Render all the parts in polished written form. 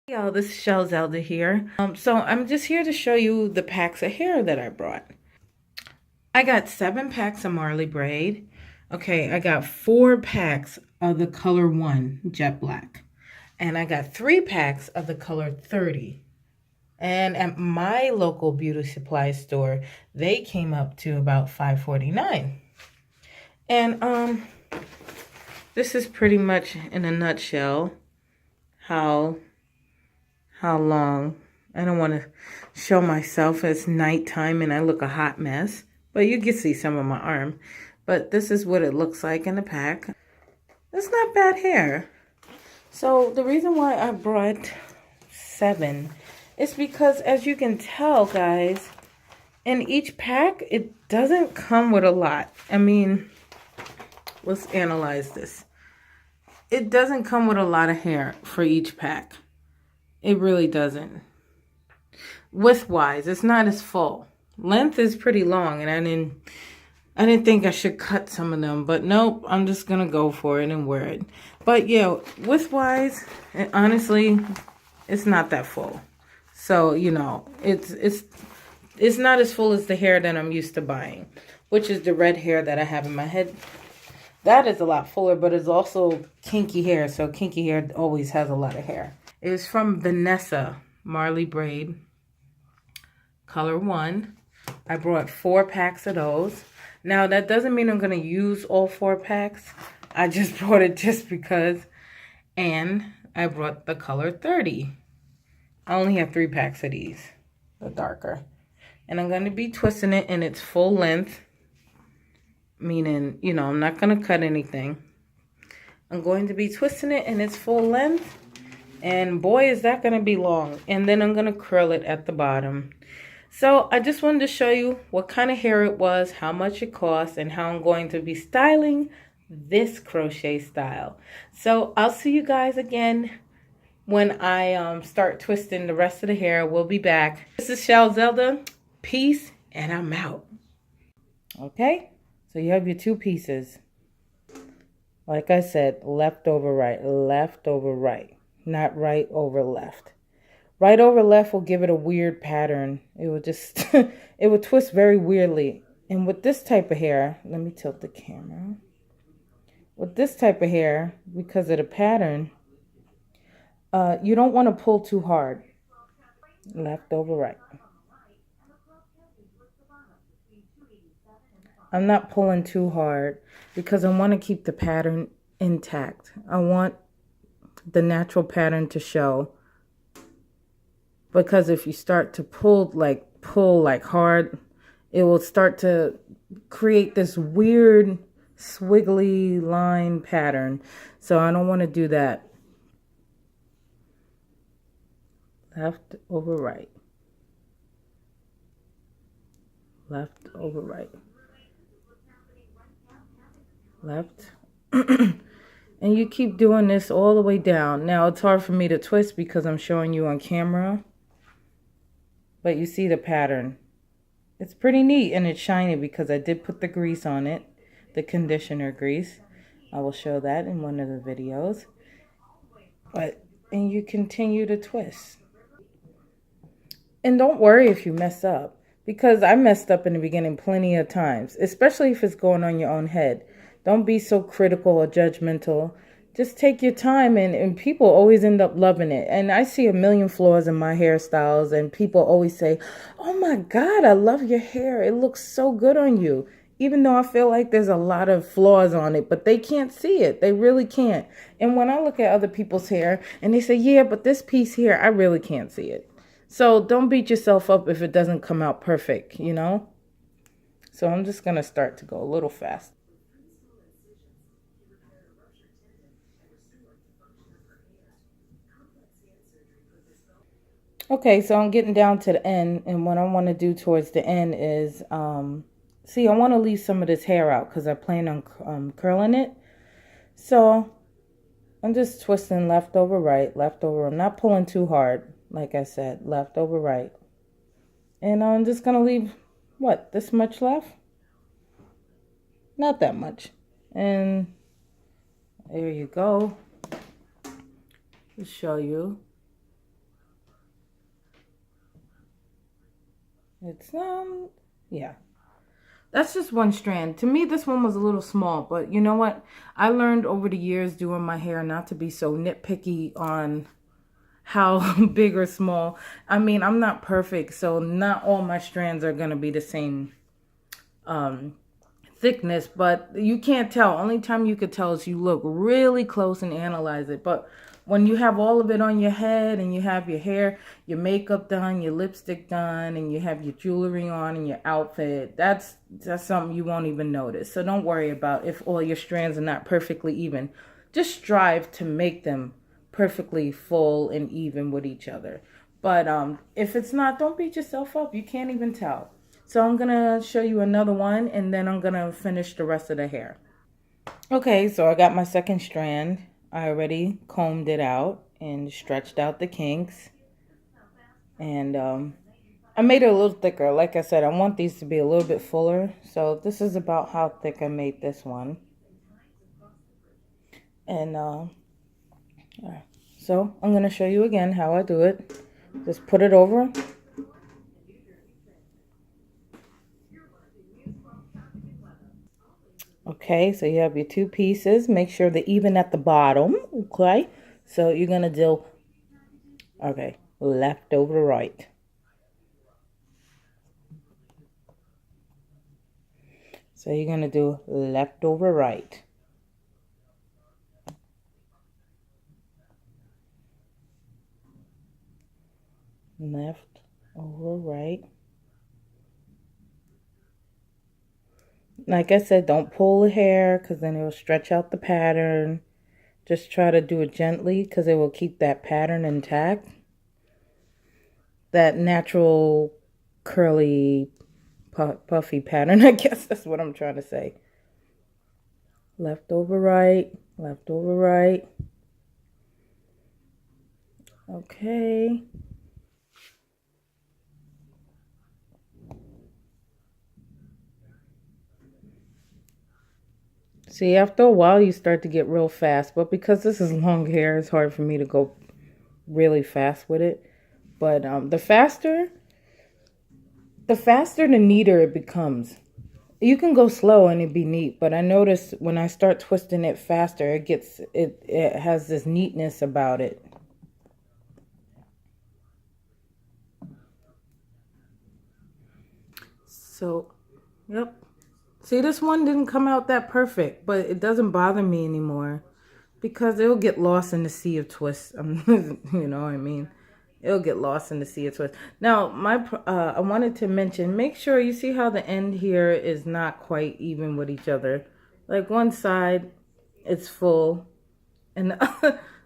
Yo, this is Shell Zelda here. So I'm just here to show you the packs of hair that I brought. I got 7 packs of Marley braid. Okay, I got 4 packs of the color 1 jet black. And I got 3 packs of the color 30. And at my local beauty supply store, they came up to about $5.49. And this is pretty much in a nutshell how long. I don't want to show myself. It's nighttime and I look a hot mess, but you can see some of my arm. But this is what it looks like in the pack. It's not bad hair. So the reason why I brought 7 is because, as you can tell, guys, in each pack, it doesn't come with a lot. I mean, let's analyze this. It doesn't come with a lot of hair for each pack. It really doesn't. Width-wise, it's not as full. Length is pretty long, and I didn't think I should cut some of them, but nope, I'm just gonna go for it and wear it. But yeah, width-wise, honestly, it's not that full. So, you know, it's not as full as the hair that I'm used to buying, which is the red hair that I have in my head. That is a lot fuller, but it's also kinky hair, so kinky hair always has a lot of hair. It was from Vanessa Marley braid, color 1. I brought 4 packs of those. Now, that doesn't mean I'm going to use all 4 packs. I just brought it just because. And I brought the color 30. I only have 3 packs of these, the darker. And I'm going to be twisting it in its full length. Meaning, you know, I'm not going to cut anything. I'm going to be twisting it in its full length. And boy, is that going to be long. And then I'm going to curl it at the bottom. So I just wanted to show you what kind of hair it was, how much it costs, and how I'm going to be styling this crochet style. So I'll see you guys again when I start twisting the rest of the hair. We'll be back. This is Shell Zelda. Peace, and I'm out. Okay, so you have your 2 pieces. Like I said, left over right, left over right. Not right over left. Right over left will give it a weird pattern. It will just, it will twist very weirdly. And with this type of hair, let me tilt the camera. With this type of hair, because of the pattern, you don't want to pull too hard. Left over right. I'm not pulling too hard because I want to keep the pattern intact. I want the natural pattern to show, because if you start to pull like hard, it will start to create this weird swiggly line pattern. So I don't want to do that. Left over right, left over right, left. And you keep doing this all the way down. Now, it's hard for me to twist because I'm showing you on camera. But you see the pattern. It's pretty neat, and it's shiny because I did put the grease on it. The conditioner grease. I will show that in one of the videos. And you continue to twist. And don't worry if you mess up, because I messed up in the beginning plenty of times, especially if it's going on your own head. Don't be so critical or judgmental. Just take your time, and people always end up loving it. And I see a million flaws in my hairstyles, and people always say, oh my God, I love your hair. It looks so good on you. Even though I feel like there's a lot of flaws on it, but they can't see it. They really can't. And when I look at other people's hair and they say, yeah, but this piece here, I really can't see it. So don't beat yourself up if it doesn't come out perfect, you know? So I'm just going to start to go a little fast. Okay, so I'm getting down to the end, and what I want to do towards the end is, see, I want to leave some of this hair out because I plan on curling it. So I'm just twisting left over right, left over. I'm not pulling too hard, like I said, left over right. And I'm just going to leave, what, this much left? Not that much. And there you go. I'll show you. It's, yeah. That's just one strand. To me, this one was a little small, but you know what? I learned over the years doing my hair not to be so nitpicky on how big or small. I mean, I'm not perfect, so not all my strands are going to be the same thickness, but you can't tell. Only time you could tell is you look really close and analyze it. But when you have all of it on your head and you have your hair, your makeup done, your lipstick done, and you have your jewelry on and your outfit, that's something you won't even notice. So don't worry about if all your strands are not perfectly even. Just strive to make them perfectly full and even with each other. But if it's not, don't beat yourself up. You can't even tell. So I'm going to show you another one, and then I'm going to finish the rest of the hair. Okay, so I got my second strand. I already combed it out and stretched out the kinks. And I made it a little thicker. Like I said, I want these to be a little bit fuller. So this is about how thick I made this one. And so I'm going to show you again how I do it. Just put it over. Okay, so you have your two pieces. Make sure they're even at the bottom. Okay, so you're going to do, okay, left over right. So you're going to do left over right. Left over right. Like I said, don't pull the hair because then it will stretch out the pattern. Just try to do it gently because it will keep that pattern intact. That natural curly puffy pattern, I guess that's what I'm trying to say. Left over right, left over right. Okay. See, after a while, you start to get real fast. But because this is long hair, it's hard for me to go really fast with it. But the faster, the neater it becomes. You can go slow and it'd be neat. But I notice when I start twisting it faster, it has this neatness about it. So, yep. See, this one didn't come out that perfect, but it doesn't bother me anymore because it'll get lost in the sea of twists. You know what I mean? It'll get lost in the sea of twists. Now, I wanted to mention, make sure you see how the end here is not quite even with each other. Like one side, it's full, and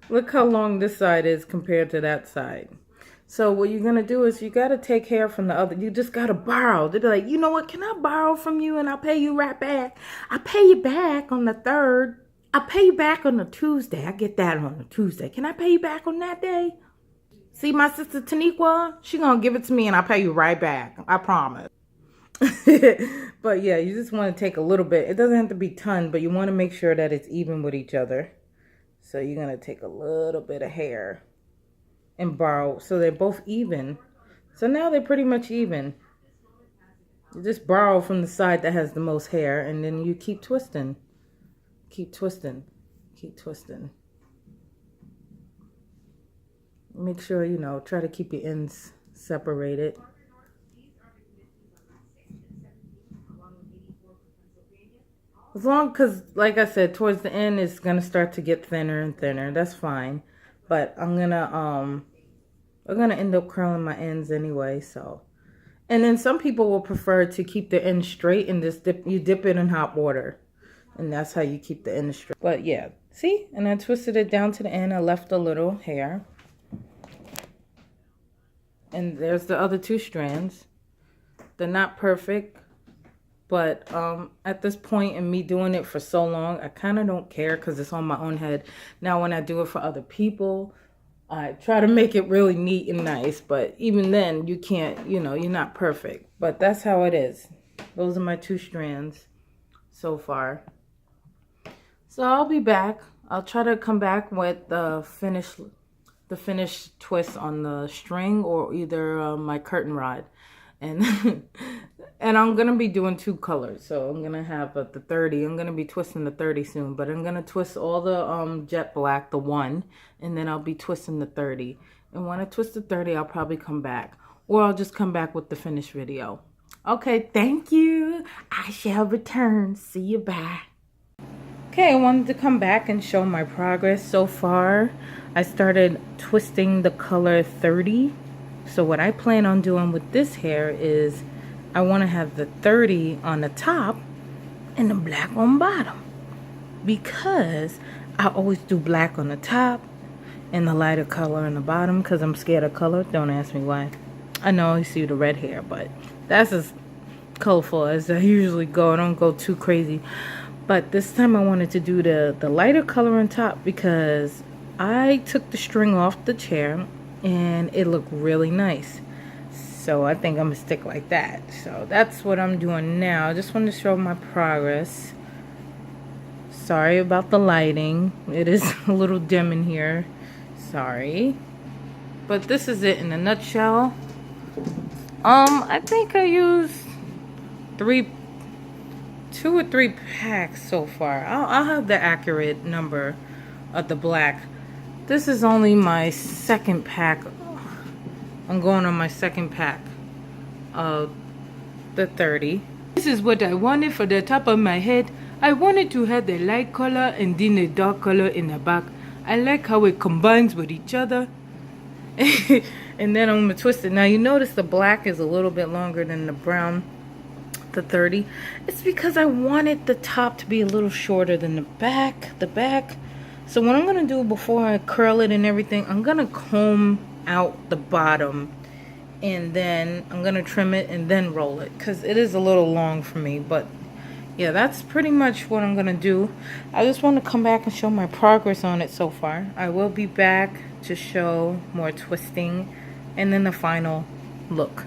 look how long this side is compared to that side. So what you're going to do is you got to take hair from the other. You just got to borrow. They'll be like, you know what? Can I borrow from you and I'll pay you right back? I pay you back on the 3rd. I'll pay you back on the Tuesday. I get that on the Tuesday. Can I pay you back on that day? See, my sister Taniqua, she going to give it to me and I'll pay you right back. I promise. But yeah, you just want to take a little bit. It doesn't have to be ton, but you want to make sure that it's even with each other. So you're going to take a little bit of hair and borrow so they're both even. So now they're pretty much even. You just borrow from the side that has the most hair and then you keep twisting. Keep twisting. Keep twisting. Make sure, you know, try to keep your ends separated. As long, because like I said, towards the end it's going to start to get thinner and thinner. That's fine. But I'm gonna end up curling my ends anyway, so. And then some people will prefer to keep the ends straight and just dip it in hot water. And that's how you keep the ends straight. But yeah, see? And I twisted it down to the end. I left a little hair. And there's the other two strands. They're not perfect. But at this point in me doing it for so long, I kind of don't care because it's on my own head. Now, when I do it for other people, I try to make it really neat and nice. But even then, you can't, you know, you're not perfect. But that's how it is. Those are my two strands so far. So I'll be back. I'll try to come back with the finished twist on the string or either my curtain rod. And and I'm gonna be doing 2 colors. So I'm gonna have the 30. I'm gonna be twisting the 30 soon, but I'm gonna twist all the jet black, the 1, and then I'll be twisting the 30. And when I twist the 30, I'll probably come back, or I'll just come back with the finished video. Okay, thank you. I shall return. See you, bye. Okay, I wanted to come back and show my progress so far. I started twisting the color 30. So what I plan on doing with this hair is I want to have the 30 on the top and the black on bottom, because I always do black on the top and the lighter color on the bottom because I'm scared of color. Don't ask me why. I know you see the red hair, but that's as colorful as I usually go. I don't go too crazy. But this time I wanted to do the lighter color on top because I took the string off the chair and it looked really nice. So I think I'm gonna stick like that. So that's what I'm doing now. I just wanted to show my progress. Sorry about the lighting. It is a little dim in here. Sorry. But this is it in a nutshell. I think I used 2 or 3 packs so far. I'll have the accurate number of the black. This is only my 2nd pack. I'm going on my 2nd pack of the 30. This is what I wanted for the top of my head. I wanted to have the light color and then the dark color in the back. I like how it combines with each other. And then I'm going to twist it. Now you notice the black is a little bit longer than the brown, the 30. It's because I wanted the top to be a little shorter than the back. So what I'm going to do before I curl it and everything, I'm going to comb out the bottom. And then I'm going to trim it and then roll it, because it is a little long for me. But yeah, that's pretty much what I'm going to do. I just want to come back and show my progress on it so far. I will be back to show more twisting and then the final look.